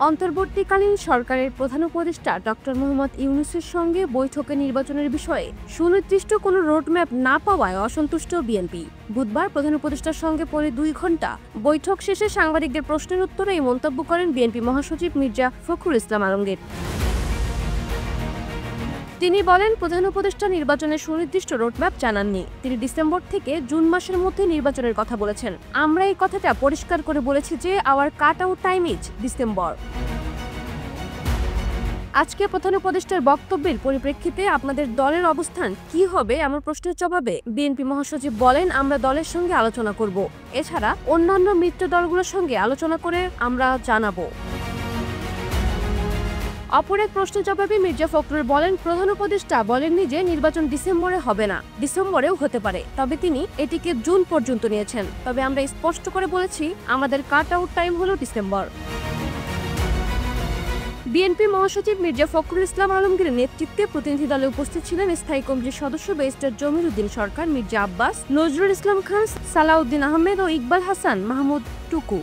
অন্তর্বর্তীকালীন সরকারের প্রধান উপদেষ্টা ডক্টর মোহাম্মদ ইউনূসের সঙ্গে বৈঠকে নির্বাচনের বিষয়ে সুনির্দিষ্ট কোনো রোডম্যাপ না পাওয়ায় অসন্তুষ্ট বিএনপি। বুধবার প্রধান উপদেষ্টার সঙ্গে পরে 2 ঘণ্টা বৈঠক শেষে সাংবাদিকদের প্রশ্নের উত্তরে এই মন্তব্য করেন বিএনপি মহাসচিব মির্জা ফখরুল ইসলাম আলমগীর। তিনি বলেন, প্রধান উপদেষ্টা নির্বাচনের সুনির্দিষ্ট রোডম্যাপ জানাননি। তিনি ডিসেম্বর থেকে জুন মাসের মধ্যে নির্বাচনের কথা বলেছেন। আমরা এই কথাটা পরিষ্কার করে বলেছি যে hour cut out time is December. আজকে প্রধান উপদেষ্টার বক্তব্যের পরিপ্রেক্ষিতে আপনাদের দলের অবস্থান কি হবে এমন প্রশ্নের জবাবে বিএনপি মহাসচিব বলেন, আমরা দলের সঙ্গে আলোচনা করব। এছাড়া অন্যান্য মিত্র দলগুলোর সঙ্গে আলোচনা করে আমরা জানাবো। অপর এক প্রশ্নের জবাবে মির্জা ফখরুল বলেন, প্রধান উপদেষ্টা বলেননি যে নির্বাচন ডিসেম্বরে হবে না, ডিসেম্বরেও হতে পারে। তবে তিনি এটিকে জুন পর্যন্ত নিয়েছেন। তবে আমরা স্পষ্ট করে বলেছি আমাদের কাট আউট টাইম হলো ডিসেম্বর। বিএনপি মহাসচিব মির্জা ফখরুল ইসলাম আলমগীরের নেতৃত্বে প্রতিনিধি দলে উপস্থিত ছিলেন স্থায়ী কমিটির সদস্য ব্যারিস্টার জমির উদ্দিন সরকার, মির্জা আব্বাস, নজরুল ইসলাম খান, সালাউদ্দিন আহমেদ ও ইকবাল হাসান মাহমুদ টুকু।